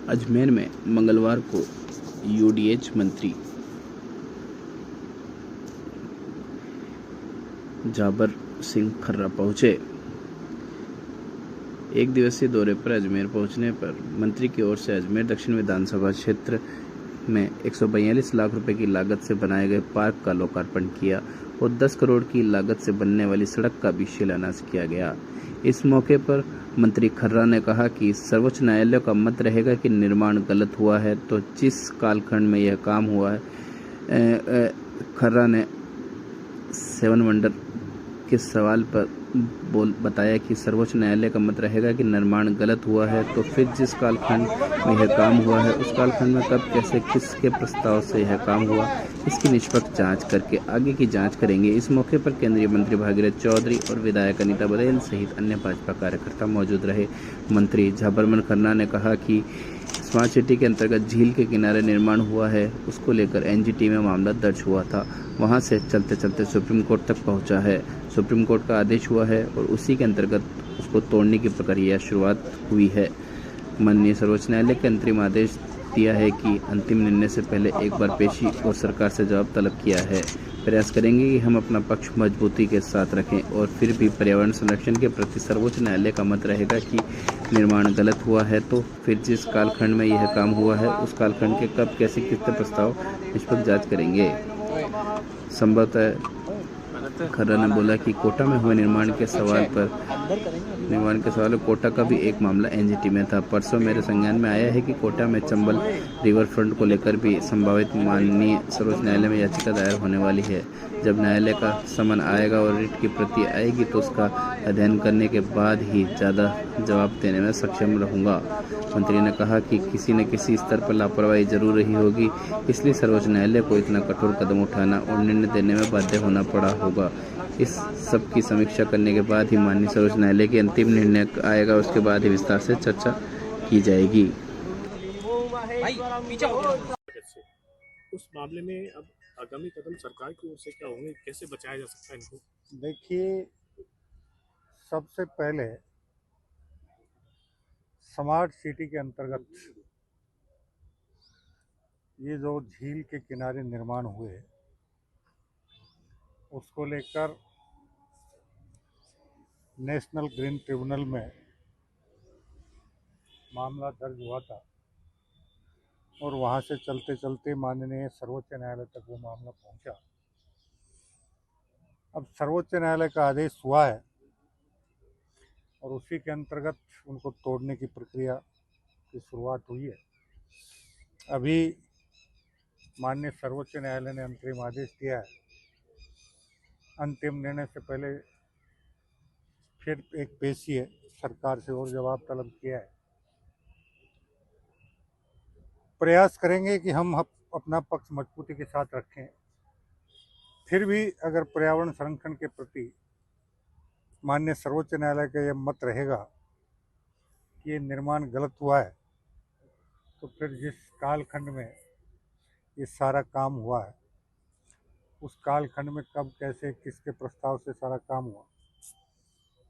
अजमेर में मंगलवार को यूडीएच मंत्री जाबर सिंह खर्रा पहुंचे। एक दिवसीय दौरे पर अजमेर पहुंचने पर मंत्री की ओर से अजमेर दक्षिण विधानसभा क्षेत्र में 142 लाख रुपए की लागत से बनाए गए पार्क का लोकार्पण किया और 10 करोड़ की लागत से बनने वाली सड़क का भी शिलान्यास किया गया। इस मौके पर मंत्री खर्रा ने कहा कि सर्वोच्च न्यायालय का मत रहेगा कि निर्माण गलत हुआ है तो जिस कालखंड में यह काम हुआ है। खर्रा ने 7 वंडर के सवाल पर बताया कि सर्वोच्च न्यायालय का मत रहेगा कि निर्माण गलत हुआ है तो फिर जिस कालखंड में यह काम हुआ है उस कालखंड में कब कैसे किसके प्रस्ताव से यह काम हुआ, इसकी निष्पक्ष जांच करके आगे की जांच करेंगे। इस मौके पर केंद्रीय मंत्री भागीरथ चौधरी और विधायक अनीता बघेल सहित अन्य भाजपा कार्यकर्ता मौजूद रहे। मंत्री जाबरमन खन्ना ने कहा कि स्मार्ट सिटी के अंतर्गत झील के किनारे निर्माण हुआ है, उसको लेकर एनजीटी में मामला दर्ज हुआ था। वहां से चलते चलते सुप्रीम कोर्ट तक पहुंचा है। सुप्रीम कोर्ट का आदेश हुआ है और उसी के अंतर्गत उसको तोड़ने की प्रक्रिया शुरुआत हुई है। माननीय सर्वोच्च न्यायालय के अंतरिम आदेश दिया है कि अंतिम निर्णय से पहले एक बार पेशी और सरकार से जवाब तलब किया है। प्रयास करेंगे कि हम अपना पक्ष मजबूती के साथ रखें और फिर भी पर्यावरण संरक्षण के प्रति सर्वोच्च न्यायालय का मत रहेगा कि निर्माण गलत हुआ है तो फिर जिस कालखंड में यह काम हुआ है उस कालखंड के कब कैसे कितने प्रस्ताव निष्पक्ष जांच करेंगे। संभवतः खर्रा ने बोला कि कोटा में हुए निर्माण के सवाल कोटा का भी एक मामला एनजीटी में था। परसों मेरे संज्ञान में आया है कि कोटा में चंबल रिवर फ्रंट को लेकर भी संभावित माननीय सर्वोच्च न्यायालय में याचिका दायर होने वाली है। जब न्यायालय का समन आएगा और रिट की प्रति आएगी तो उसका अध्ययन करने के बाद ही ज़्यादा जवाब देने में सक्षम रहूँगा। मंत्री ने कहा कि किसी न किसी स्तर पर लापरवाही जरूर रही होगी, इसलिए सर्वोच्च न्यायालय को इतना कठोर कदम उठाना और निर्णय देने में बाध्य होना पड़ा होगा। इस सब की समीक्षा करने के बाद ही माननीय सर्वोच्च न्यायालय के अंतिम निर्णय आएगा, उसके बाद ही विस्तार से चर्चा की जाएगी। उस मामले में अब आगामी कदम सरकार की ओर से क्या होंगे, कैसे बचाया जा सकता है इनको? देखिए, सबसे पहले स्मार्ट सिटी के अंतर्गत ये जो झील के किनारे निर्माण हुए उसको लेकर नेशनल ग्रीन ट्रिब्यूनल में मामला दर्ज हुआ था और वहाँ से चलते चलते माननीय सर्वोच्च न्यायालय तक वो मामला पहुँचा। अब सर्वोच्च न्यायालय का आदेश हुआ है और उसी के अंतर्गत उनको तोड़ने की प्रक्रिया की शुरुआत हुई है। अभी माननीय सर्वोच्च न्यायालय ने अंतरिम आदेश दिया है। अंतिम निर्णय से पहले फिर एक पेशी है, सरकार से और जवाब तलब किया है। प्रयास करेंगे कि हम अपना पक्ष मजबूती के साथ रखें। फिर भी अगर पर्यावरण संरक्षण के प्रति माननीय सर्वोच्च न्यायालय का यह मत रहेगा कि ये निर्माण गलत हुआ है तो फिर जिस कालखंड में ये सारा काम हुआ है उस कालखंड में कब कैसे किसके प्रस्ताव से सारा काम हुआ,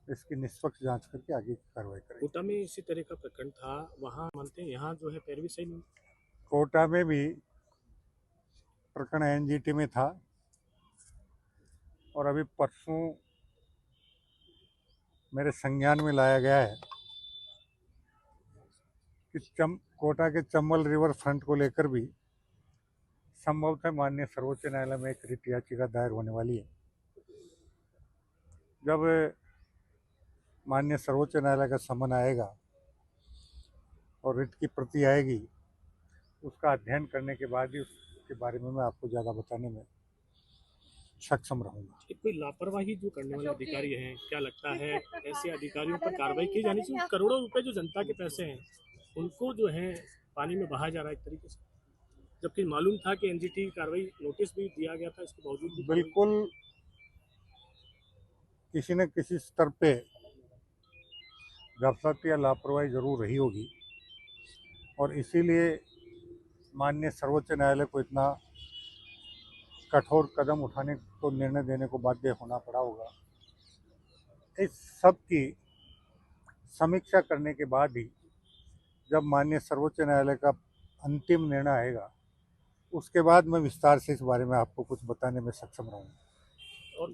इसकी निष्पक्ष जांच करके आगे की कार्रवाई करेंगे। कोटा में इसी तरह का प्रकरण था, वहाँ मानते हैं, यहाँ जो है पैरवी सही नहीं। कोटा में भी प्रकरण एनजीटी में था और अभी परसों मेरे संज्ञान में लाया गया है कि कोटा के चंबल रिवर फ्रंट को लेकर भी संभवतः माननीय सर्वोच्च न्यायालय में एक रिट याचिका दायर होने वाली है। जब माननीय सर्वोच्च न्यायालय का समन आएगा और रिट की प्रति आएगी, उसका अध्ययन करने के बाद ही उसके बारे में मैं आपको ज़्यादा बताने में सक्षम रहूँगा। कोई लापरवाही जो करने वाले अधिकारी हैं, क्या लगता है ऐसे अधिकारियों पर कार्रवाई की जानी चाहिए? करोड़ों रुपए जो जनता के पैसे हैं उनको जो है पानी में बहाया जा रहा है एक तरीके से, जबकि मालूम था कि एनजीटी कार्रवाई नोटिस भी दिया गया था, इसके बावजूद भी बिल्कुल किसी न किसी स्तर पे गफलत या लापरवाही जरूर रही होगी और इसीलिए माननीय सर्वोच्च न्यायालय को इतना कठोर कदम उठाने को, निर्णय देने को बाध्य होना पड़ा होगा। इस सब की समीक्षा करने के बाद ही जब माननीय सर्वोच्च न्यायालय का अंतिम निर्णय आएगा उसके बाद मैं विस्तार से इस बारे में आपको कुछ बताने में सक्षम रहूँगा। और